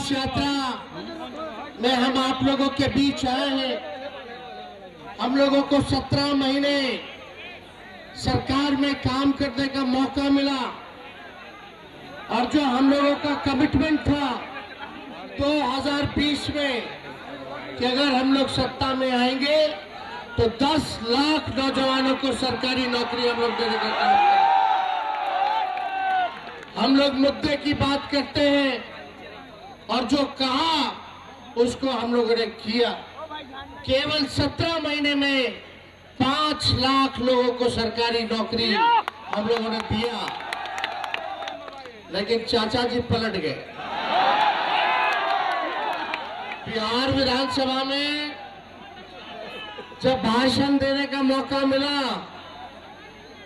विकास यात्रा में हम आप लोगों के बीच आए हैं। हम लोगों को 17 महीने सरकार में काम करने का मौका मिला और जो हम लोगों का कमिटमेंट था 2020 में कि अगर हम लोग सत्ता में आएंगे तो 10 लाख नौजवानों को सरकारी नौकरी हम लोग देने का काम करेंगे। हम लोग मुद्दे की बात करते हैं और जो कहा उसको हम लोगों ने किया। केवल 17 महीने में 5 लाख लोगों को सरकारी नौकरी हम लोगों ने दिया, लेकिन चाचा जी पलट गए। बिहार विधानसभा में जब भाषण देने का मौका मिला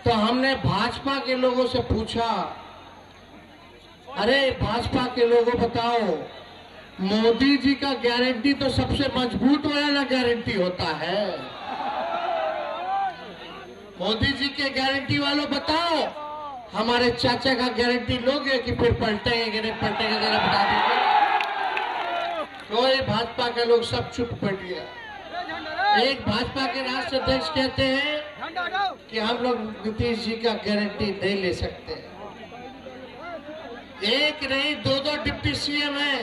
तो हमने भाजपा के लोगों से पूछा, अरे भाजपा के लोगों बताओ, मोदी जी का गारंटी तो सबसे मजबूत वाला गारंटी होता है। मोदी जी के गारंटी वालों बताओ, हमारे चाचा का गारंटी लोगे कि फिर पलटेंगे कि नहीं पलटेंगे, जरा बता दीजिए। कोई भाजपा के लोग सब चुप बैठ गया। एक भाजपा के राष्ट्रीय अध्यक्ष कहते हैं कि हम लोग नीतीश जी का गारंटी नहीं ले सकते। एक नहीं दो डिप्टी सीएम है,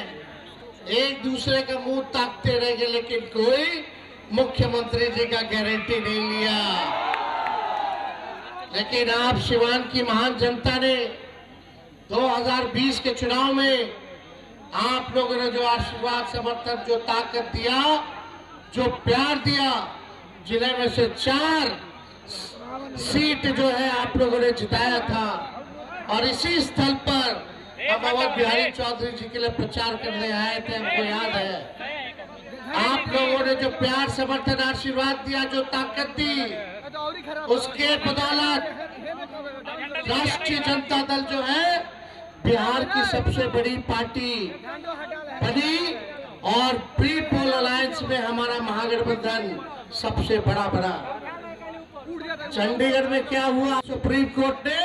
एक दूसरे का मुंह ताकते रह गए, लेकिन कोई मुख्यमंत्री जी का गारंटी नहीं लिया। लेकिन आप सिवान की महान जनता ने 2020 के चुनाव में आप लोगों ने जो आशीर्वाद, समर्थन, जो ताकत दिया, जो प्यार दिया, जिले में से 4 सीट जो है आप लोगों ने जिताया था। और इसी स्थल पर अब अवध बिहारी चौधरी जी के लिए प्रचार करने आए थे, हमको याद है। आप लोगों ने जो प्यार, समर्थन, आशीर्वाद दिया, जो ताकत दी, उसके बदौलत राष्ट्रीय जनता दल जो है बिहार की सबसे बड़ी पार्टी बनी और प्री पोल अलायंस में हमारा महागठबंधन सबसे बड़ा बना। चंडीगढ़ में क्या हुआ, सुप्रीम कोर्ट ने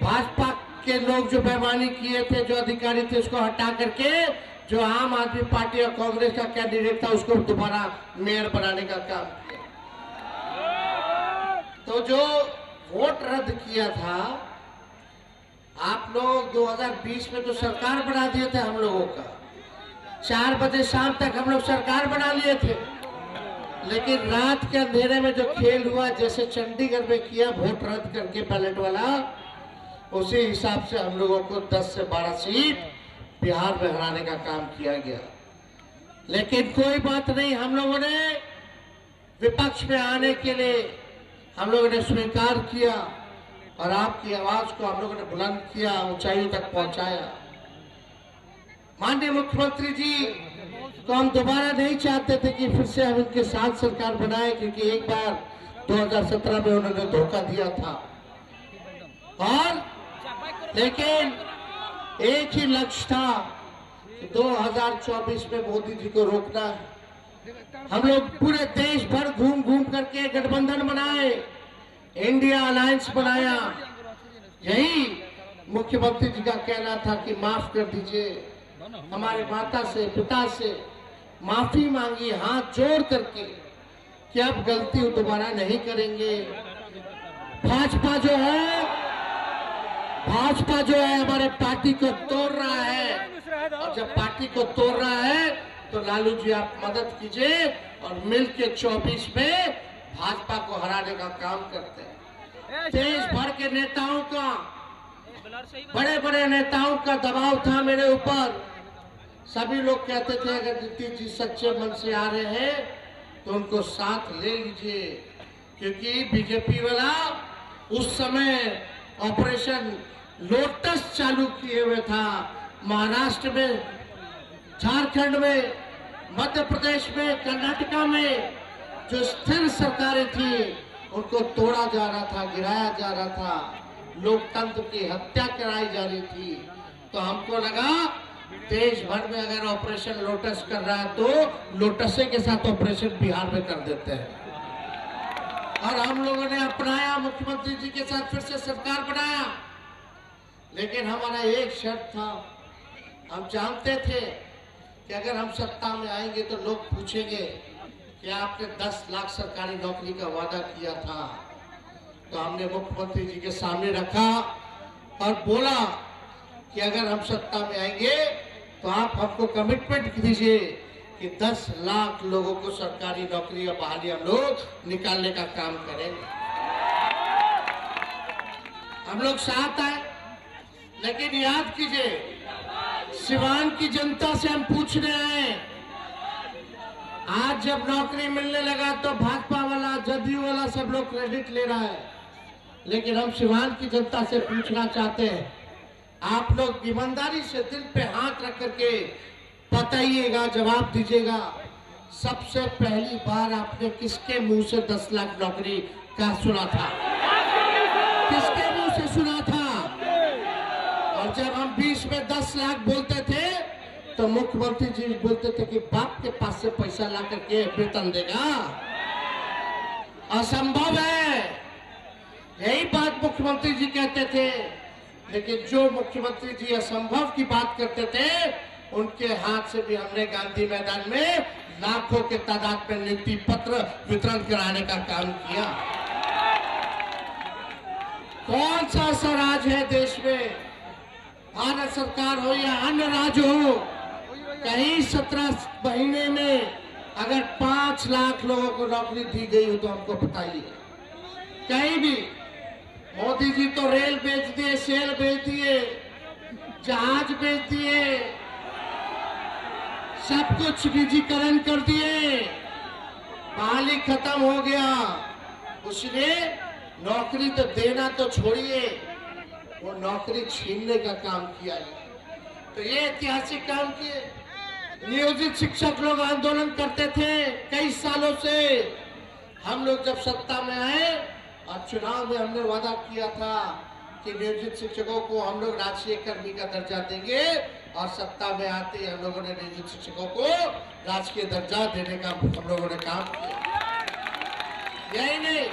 भाजपा के लोग जो बेईमानी किए थे, जो अधिकारी थे, उसको हटा करके जो आम आदमी पार्टी और कांग्रेस का कैंडिडेट था उसको दोबारा मेयर बनाने का काम किया। तो जो वोट रद्द किया था आप लोग 2020 में तो सरकार बना दिए थे हम लोगों का। 4 बजे शाम तक हम लोग सरकार बना लिए थे, लेकिन रात के अंधेरे में जो खेल हुआ, जैसे चंडीगढ़ में किया वोट रद्द करके बैलेट वाला, उसी हिसाब से हम लोगों को 10 से 12 सीट बिहार में हराने का काम किया गया। लेकिन कोई बात नहीं, हम लोगों ने विपक्ष में आने के लिए हम लोगों ने स्वीकार किया और आपकी आवाज को हम लोगों ने बुलंद किया, ऊंचाइयों तक पहुंचाया। माननीय मुख्यमंत्री जी को हम दोबारा नहीं चाहते थे कि फिर से हम इनके साथ सरकार बनाए, क्योंकि एक बार 2017 में उन्होंने धोखा दिया था। और लेकिन एक ही लक्ष्य था कि 2024 में मोदी जी को रोकना है। हम लोग पूरे देश भर घूम घूम करके गठबंधन बनाए, इंडिया अलायंस बनाया। यही मुख्यमंत्री जी का कहना था कि माफ कर दीजिए, हमारे माता से, पिता से माफी मांगी हाथ जोड़ करके कि अब गलती दोबारा नहीं करेंगे। भाजपा जो है हमारे पार्टी को तोड़ रहा है, और जब पार्टी को तोड़ रहा है तो लालू जी आप मदद कीजिए और मिलके 24 में भाजपा को हराने का काम करते हैं। देश भर के नेताओं का, बड़े बड़े नेताओं का दबाव था मेरे ऊपर। सभी लोग कहते थे अगर नीतीश जी सच्चे मन से आ रहे हैं तो उनको साथ ले लीजिए, क्योंकि बीजेपी वाला उस समय ऑपरेशन लोटस चालू किए हुए था। महाराष्ट्र में, झारखंड में, मध्य प्रदेश में, कर्नाटका में जो स्थिर सरकारें थी उनको तोड़ा जा रहा था, गिराया जा रहा था, लोकतंत्र की हत्या कराई जा रही थी। तो हमको लगा देश भर में अगर ऑपरेशन लोटस कर रहा है तो लोटसे के साथ ऑपरेशन बिहार में कर देते हैं। और हम लोगों ने अपनाया, मुख्यमंत्री जी के साथ फिर से सरकार बनाया। लेकिन हमारा एक शर्त था हम जानते थे कि अगर हम सत्ता में आएंगे तो लोग पूछेंगे कि आपने 10 लाख सरकारी नौकरी का वादा किया था। तो हमने मुख्यमंत्री जी के सामने रखा और बोला कि अगर हम सत्ता में आएंगे तो आप हमको कमिटमेंट दीजिए कि 10 लाख लोगों को सरकारी नौकरी या बहाली हम लोग निकालने का काम करेंगे। हम लोग साथ आए, लेकिन याद कीजिए, सिवान की जनता से हम पूछ रहे हैं। आज जब नौकरी मिलने लगा तो भाजपा वाला, जदयू वाला सब लोग क्रेडिट ले रहा है, लेकिन हम सिवान की जनता से पूछना चाहते हैं, आप लोग ईमानदारी से दिल पे हाथ रख करके बताइएगा, जवाब दीजिएगा, सबसे पहली बार आपने किसके मुंह से 10 लाख नौकरी का सुना था? किसके मुंह से सुना था? और जब हम 20 में 10 लाख बोलते थे तो मुख्यमंत्री जी बोलते थे कि बाप के पास से पैसा ला करके वेतन देगा, असंभव है। यही बात मुख्यमंत्री जी कहते थे, लेकिन जो मुख्यमंत्री जी असंभव की बात करते थे उनके हाथ से भी हमने गांधी मैदान में लाखों के तादाद में नियुक्ति पत्र वितरण कराने का काम किया। कौन सा ऐसा राज्य है देश में, भारत सरकार हो या अन्य राज्य हो, कहीं 17 महीने में अगर 5 लाख लोगों को नौकरी दी गई हो तो हमको बताइए। कहीं भी मोदी जी तो रेल बेच दिए, सेल बेच दिए, जहाज बेच दिए, सब कुछ निजीकरण कर दिए, बहाली खत्म हो गया। उसने नौकरी तो देना तो छोड़िए, वो नौकरी छीनने का काम किया है। तो ये ऐतिहासिक काम किए। नियोजित शिक्षक लोग आंदोलन करते थे कई सालों से। हम लोग जब सत्ता में आए और चुनाव में हमने वादा किया था कि नियोजित शिक्षकों को हम लोग राजकीय कर्मी का दर्जा देंगे, और सत्ता में आते ही हम लोगों ने नियोजित शिक्षकों को राजकीय दर्जा देने का हम लोगों ने काम किया। यही नहीं,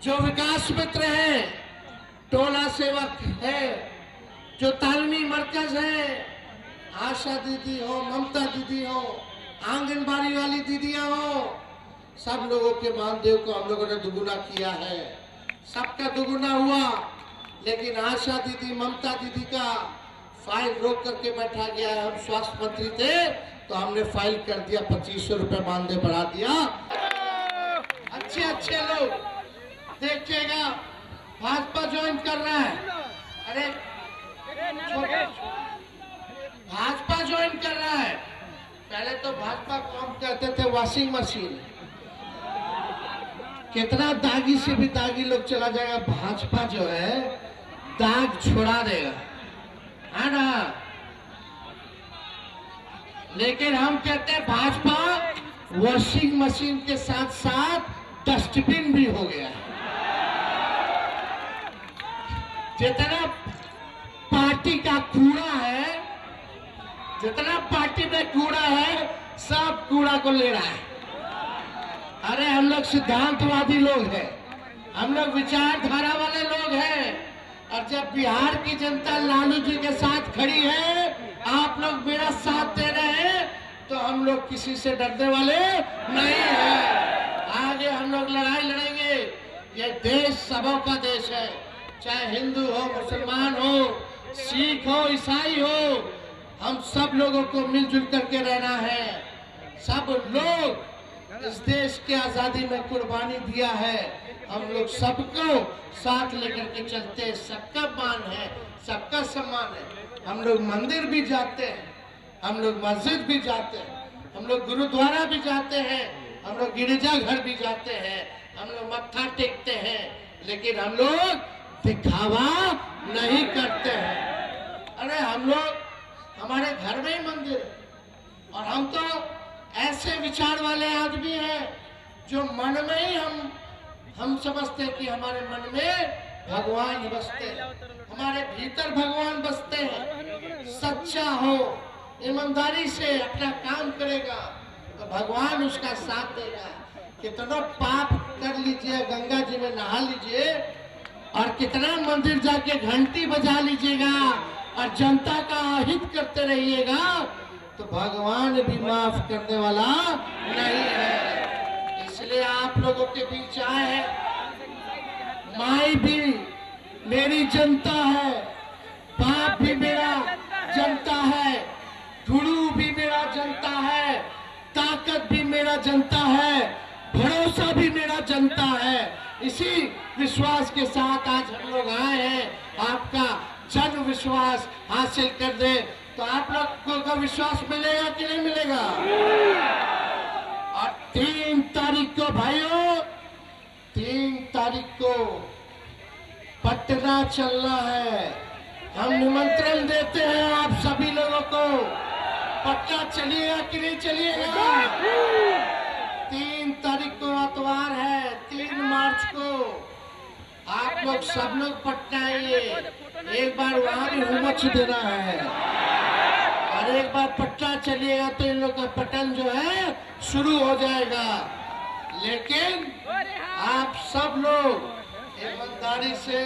जो विकास मित्र है, टोला सेवक है, जो तालीमी मरकज है, आशा दीदी हो, ममता दीदी हो, आंगनबाड़ी वाली दीदियां हो, सब लोगों के मानदेय को हम लोगों ने दुगुना किया है। सबका दुगुना हुआ, लेकिन आशा दीदी, ममता दीदी का फाइल रोक करके बैठा गया है। हम स्वास्थ्य मंत्री थे तो हमने फाइल कर दिया, 2500 रुपए मानदेय बढ़ा दिया। अच्छे अच्छे लोग देखिएगा, भाजपा ज्वाइन कर रहा है। अरे भाजपा ज्वाइन कर रहा है। पहले तो भाजपा को हम कहते थे वॉशिंग मशीन, कितना दागी से भी दागी लोग चला जाएगा, भाजपा जो है दाग छोड़ा देगा, है ना। लेकिन हम कहते हैं भाजपा वॉशिंग मशीन के साथ साथ डस्टबिन भी हो गया है। जितना पार्टी का कूड़ा है, जितना पार्टी में कूड़ा है, सब कूड़ा को ले रहा है। अरे हम लोग सिद्धांतवादी लोग हैं, हम लोग विचारधारा वाले लोग हैं, और जब बिहार की जनता लालू जी के साथ खड़ी है, आप लोग मेरा साथ दे रहे हैं, तो हम लोग किसी से डरने वाले नहीं हैं। आगे हम लोग लड़ाई लड़ेंगे। ये देश सबों का देश है, चाहे हिंदू हो, मुसलमान हो, सिख हो, ईसाई हो, हम सब लोगों को मिलजुल करके रहना है। सब लोग इस देश की आजादी में कुर्बानी दिया है, हम लोग सबको साथ लेकर के चलते हैं। सबका मान है, सबका सम्मान है। हम लोग मंदिर भी जाते हैं, हम लोग मस्जिद भी जाते हैं, हम लोग गुरुद्वारा भी जाते हैं, हम लोग गिरजाघर भी जाते हैं, हम लोग मत्था टेकते हैं, लेकिन हम लोग दिखावा नहीं करते हैं। अरे हम लोग, हमारे घर में ही मंदिर है, और हम तो ऐसे विचार वाले आदमी हैं जो मन में ही हम समझते हैं कि हमारे मन में भगवान ही बसते हैं, हमारे भीतर भगवान बसते हैं। सच्चा हो, ईमानदारी से अपना काम करेगा तो भगवान उसका साथ देगा। कितना पाप कर लीजिए, गंगा जी में नहा लीजिए, और कितना मंदिर जाके घंटी बजा लीजिएगा, और जनता का हित करते रहिएगा तो भगवान भी माफ करने वाला नहीं है। इसलिए आप लोगों के बीच आए हैं। माई भी मेरी जनता है, बाप भी मेरा जनता है, गुरु भी मेरा जनता है, ताकत भी मेरा जनता है, भरोसा भी मेरा जनता है। इसी विश्वास के साथ आज हम लोग आए हैं आपका जन विश्वास हासिल कर दे। तो आप लोगों का विश्वास मिलेगा कि नहीं मिलेगा? और 3 तारीख को भाइयों, 3 तारीख को पटना चलना है। हम निमंत्रण देते हैं आप सभी लोगों को, पटना चलिएगा कि नहीं चलिएगा? 3 तारीख को आतवार है, 3 मार्च को आप लोग सब लोग पटना आइए। एक बार वहां भी हुमच देना है और एक बार पटना चलिएगा तो इन लोग का पतन जो है शुरू हो जाएगा। लेकिन आप सब लोग ईमानदारी से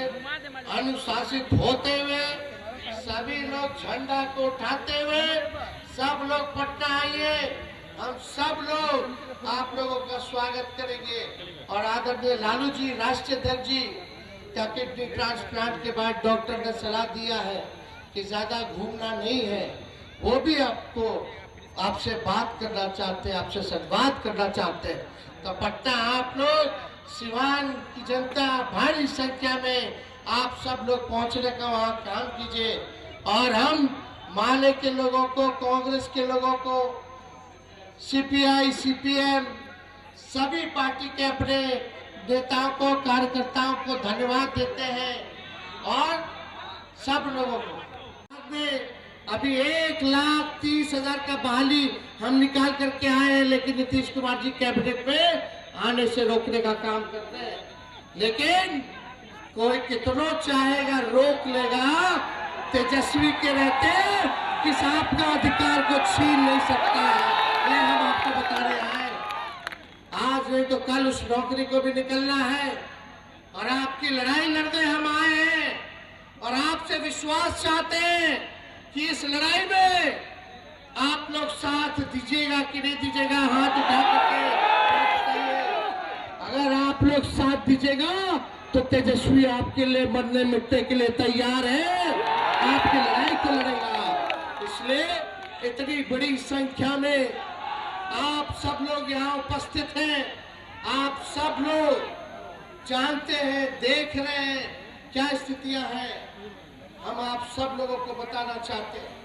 अनुशासित होते हुए, सभी लोग झंडा को उठाते हुए सब लोग पटना आइए। हम सब लोग आप लोगों का स्वागत करेंगे। और आदरणीय लालू जी, राष्ट्रीय अध्यक्ष जी, किडनी ट्रांसप्लांट के बाद डॉक्टर ने सलाह दिया है कि ज्यादा घूमना नहीं है। वो भी आपसे बात करना चाहते हैं, आपसे संवाद करना चाहते हैं। तो पटना आप लोग, सिवान की जनता भारी संख्या में आप सब लोग पहुंचने का वहां काम कीजिए। और हम माले के लोगों को, कांग्रेस के लोगों को, सीपीआई, सीपीएम, सभी पार्टी के अपने नेताओं को, कार्यकर्ताओं को धन्यवाद देते हैं। और सब लोगों को अभी 1,30,000 का बहाली हम निकाल करके आए हैं, लेकिन नीतीश कुमार जी कैबिनेट में आने से रोकने का काम कर रहे हैं। लेकिन कोई कितना चाहेगा रोक लेगा, तेजस्वी के रहते किस आपका अधिकार को छीन नहीं सकता है। ये हम आपको बताने आए। आज नहीं तो कल उस नौकरी को भी निकलना है और आपकी लड़ाई लड़ने हम आए हैं। और आपसे विश्वास चाहते हैं कि इस लड़ाई में आप लोग साथ दीजिएगा कि नहीं दीजिएगा, हाथ उठा करके बताइए। अगर आप लोग साथ दीजिएगा तो तेजस्वी आपके लिए मरने मिटने के लिए तैयार है, आपकी लड़ाई को लड़ेगा। इसलिए इतनी बड़ी संख्या में आप सब लोग यहाँ उपस्थित हैं। आप सब लोग जानते हैं, देख रहे हैं क्या स्थितियां हैं। हम आप सब लोगों को बताना चाहते हैं